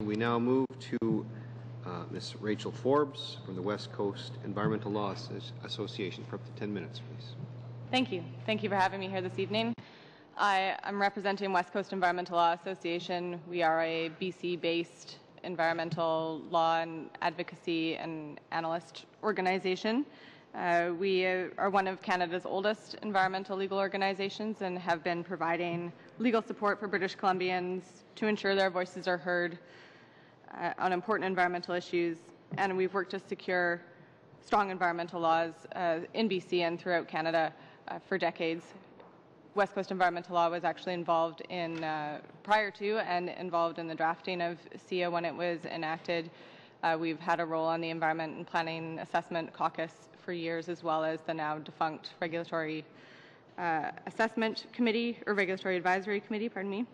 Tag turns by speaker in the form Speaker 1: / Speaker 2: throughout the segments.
Speaker 1: we now move to Ms. Rachel Forbes from the West Coast Environmental Law Association for up to 10 minutes, please.
Speaker 2: Thank you. Thank you for having me here this evening. I'm representing West Coast Environmental Law Association. We are a BC-based environmental law and advocacy and analyst organization. We are one of Canada's oldest environmental legal organizations and have been providing legal support for British Columbians to ensure their voices are heard on important environmental issues. And we've worked to secure strong environmental laws in BC and throughout Canada for decades. West Coast Environmental Law was actually involved in, prior to and involved in the drafting of CEA when it was enacted. We've had a role on the Environment and Planning Assessment Caucus for years, as well as the now defunct Regulatory Assessment Committee, or Regulatory Advisory Committee, pardon me.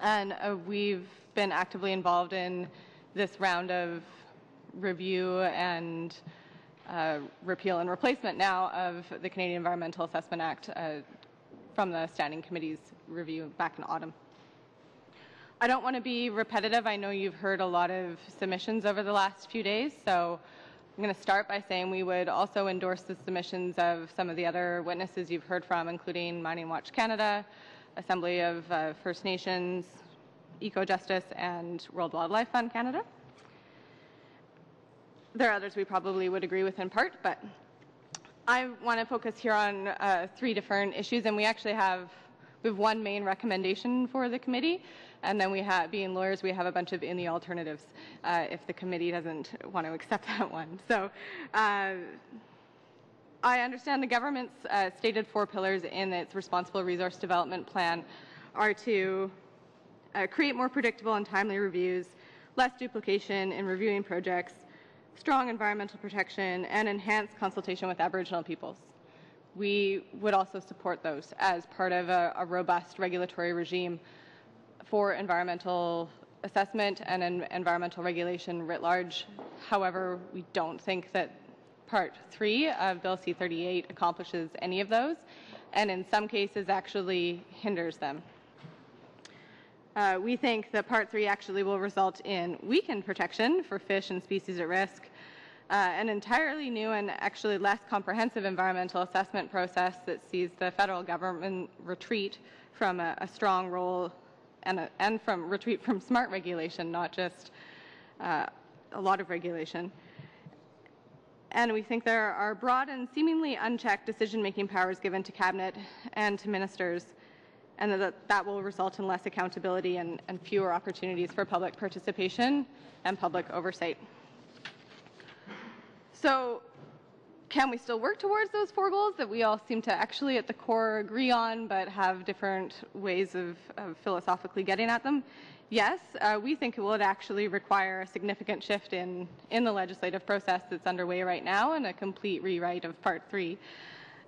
Speaker 2: And we've been actively involved in this round of review and repeal and replacement now of the Canadian Environmental Assessment Act from the Standing Committee's review back in autumn. I don't want to be repetitive. I know you've heard a lot of submissions over the last few days, so I'm going to start by saying we would also endorse the submissions of some of the other witnesses you've heard from, including Mining Watch Canada, Assembly of First Nations, Eco-Justice, and World Wildlife Fund Canada. There are others we probably would agree with in part, but I want to focus here on three different issues, and we actually have one main recommendation for the committee, and then we have, being lawyers, we have a bunch of in the alternatives if the committee doesn't want to accept that one. So I understand the government's stated 4 pillars in its responsible resource development plan are to create more predictable and timely reviews, less duplication in reviewing projects, strong environmental protection, and enhanced consultation with Aboriginal peoples. We would also support those as part of a robust regulatory regime for environmental assessment and environmental regulation writ large. However, we don't think that Part 3 of Bill C-38 accomplishes any of those, and in some cases actually hinders them. We think that Part 3 actually will result in weakened protection for fish and species at risk, an entirely new and actually less comprehensive environmental assessment process that sees the federal government retreat from a strong role and from retreat from smart regulation, not just a lot of regulation. And we think there are broad and seemingly unchecked decision-making powers given to Cabinet and to ministers, and that will result in less accountability and fewer opportunities for public participation and public oversight. So can we still work towards those 4 goals that we all seem to actually at the core agree on, but have different ways of philosophically getting at them? Yes, we think it would actually require a significant shift in the legislative process that's underway right now and a complete rewrite of Part 3.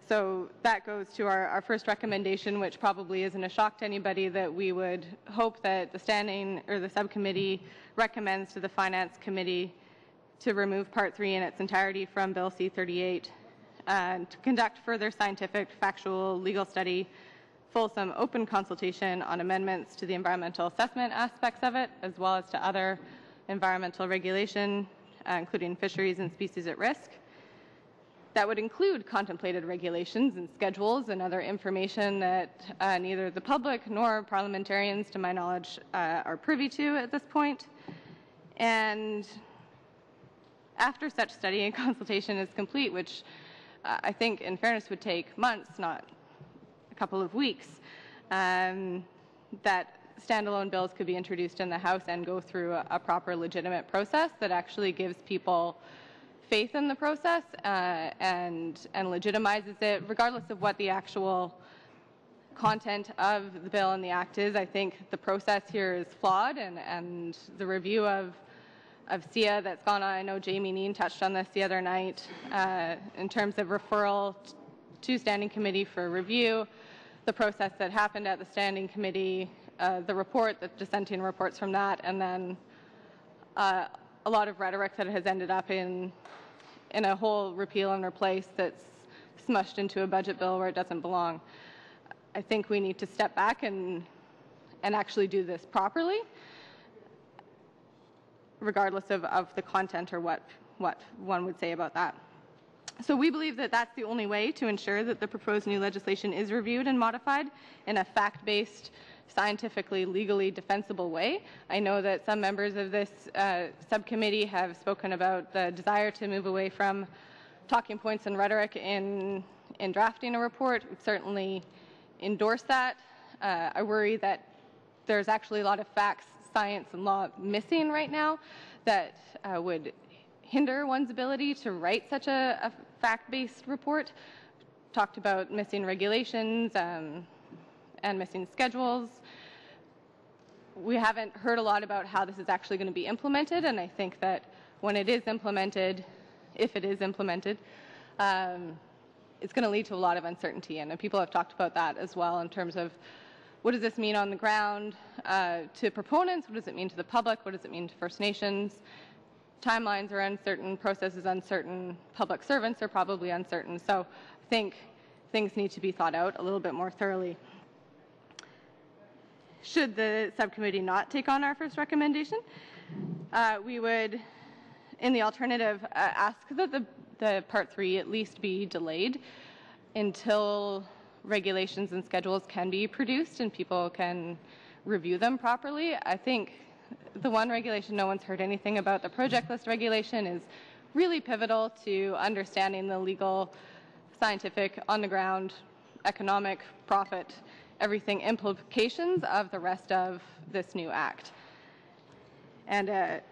Speaker 2: So that goes to our first recommendation, which probably isn't a shock to anybody, that we would hope that the standing or the subcommittee recommends to the Finance Committee to remove Part 3 in its entirety from Bill C-38 and to conduct further scientific, factual, legal study, fulsome open consultation on amendments to the environmental assessment aspects of it, as well as to other environmental regulation, including fisheries and species at risk. That would include contemplated regulations and schedules and other information that neither the public nor parliamentarians, to my knowledge, are privy to at this point. And after such study and consultation is complete, which I think in fairness would take months, not a couple of weeks, that standalone bills could be introduced in the House and go through a proper legitimate process that actually gives people faith in the process and legitimizes it, regardless of what the actual content of the bill and the act is. I think the process here is flawed, and the review of CEA that's gone on, I know Jamie Neen touched on this the other night, in terms of referral to Standing Committee for review, the process that happened at the Standing Committee, the report, the dissenting reports from that, and then a lot of rhetoric that has ended up in a whole repeal and replace that's smushed into a budget bill where it doesn't belong. I think we need to step back and actually do this properly. regardless of the content or what one would say about that. So we believe that that's the only way to ensure that the proposed new legislation is reviewed and modified in a fact-based, scientifically, legally defensible way. I know that some members of this subcommittee have spoken about the desire to move away from talking points and rhetoric in drafting a report. We'd certainly endorse that. I worry that there's actually a lot of facts, science, and law missing right now that would hinder one's ability to write such a fact-based report. Talked about missing regulations and missing schedules. We haven't heard a lot about how this is actually going to be implemented, and I think that when it is implemented, if it is implemented, it's going to lead to a lot of uncertainty, and people have talked about that as well in terms of what does this mean on the ground to proponents, what does it mean to the public, what does it mean to First Nations. Timelines are uncertain, process is uncertain, public servants are probably uncertain, so I think things need to be thought out a little bit more thoroughly. Should the subcommittee not take on our first recommendation, we would, in the alternative, ask that the Part 3 at least be delayed until regulations and schedules can be produced and people can review them properly. I think the one regulation no one's heard anything about, the project list regulation, is really pivotal to understanding the legal, scientific, on-the-ground, economic, profit, everything implications of the rest of this new act. And it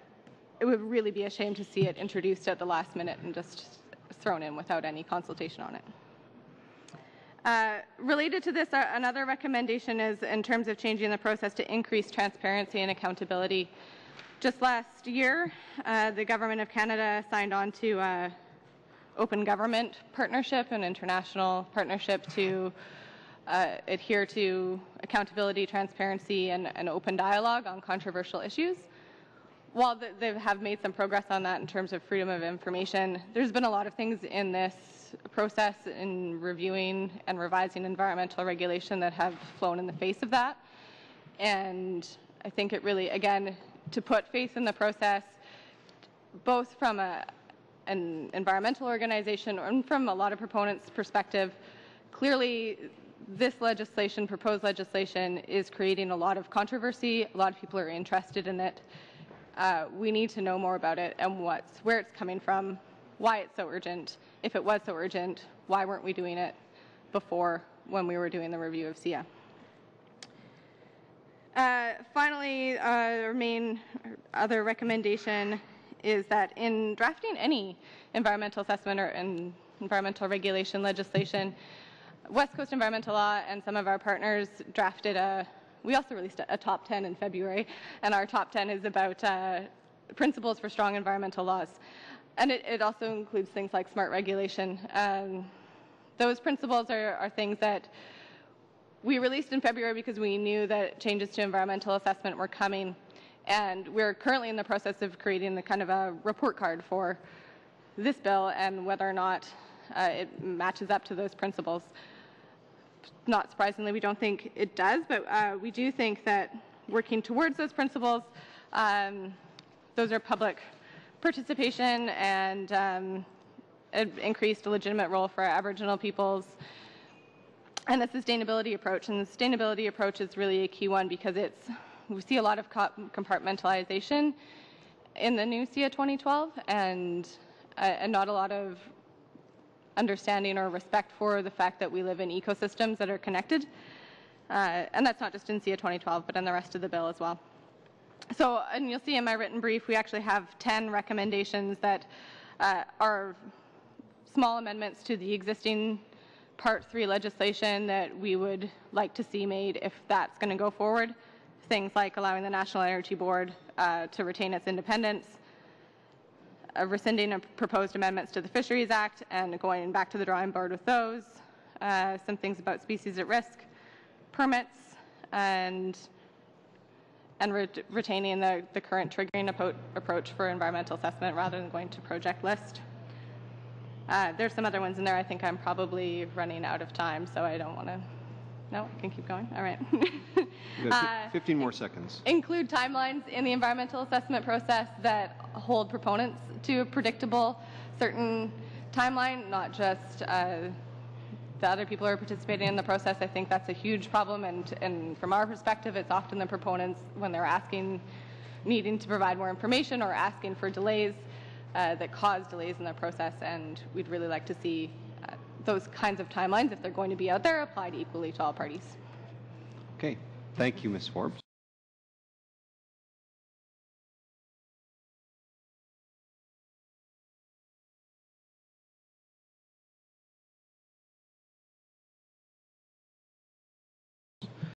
Speaker 2: would really be a shame to see it introduced at the last minute and just thrown in without any consultation on it. Related to this, another recommendation is in terms of changing the process to increase transparency and accountability. Just last year, the Government of Canada signed on to Open Government Partnership, an international partnership to adhere to accountability, transparency, and open dialogue on controversial issues. While they have made some progress on that in terms of freedom of information, there's been a lot of things in this process in reviewing and revising environmental regulation that have flown in the face of that. And I think it really, again, to put faith in the process, both from an environmental organization and from a lot of proponents' perspective, clearly this legislation, proposed legislation, is creating a lot of controversy. A lot of people are interested in it. We need to know more about it and where it's coming from, why it's so urgent. If it was so urgent, why weren't we doing it before when we were doing the review of SIA? Finally, our main other recommendation is that in drafting any environmental assessment or environmental regulation legislation, West Coast Environmental Law and some of our partners drafted we also released a top 10 in February, and our top 10 is about principles for strong environmental laws. And it also includes things like smart regulation. Those principles are things that we released in February because we knew that changes to environmental assessment were coming, and we're currently in the process of creating the kind of a report card for this bill and whether or not it matches up to those principles. Not surprisingly, we don't think it does, but we do think that working towards those principles, those are public participation and an increased legitimate role for Aboriginal peoples, and a sustainability approach. And the sustainability approach is really a key one because we see a lot of compartmentalization in the new SIA 2012 and not a lot of understanding or respect for the fact that we live in ecosystems that are connected. And that's not just in SIA 2012, but in the rest of the bill as well. So, and you'll see in my written brief, we actually have 10 recommendations that are small amendments to the existing Part 3 legislation that we would like to see made if that's going to go forward. Things like allowing the National Energy Board to retain its independence, rescinding proposed amendments to the Fisheries Act and going back to the drawing board with those, some things about species at risk, permits, and retaining the current triggering approach for environmental assessment rather than going to project list. There's some other ones in there. I think I'm probably running out of time, so I don't want to No, I can keep going. All right.
Speaker 1: You got 15 more seconds.
Speaker 2: Include timelines in the environmental assessment process that hold proponents to a predictable, certain timeline, not just the other people who are participating in the process. I think that's a huge problem, and from our perspective, it's often the proponents, when they're needing to provide more information or asking for delays, that cause delays in the process, and we'd really like to see those kinds of timelines, if they're going to be out there, applied equally to all parties.
Speaker 1: Okay. Thank you, Ms. Forbes.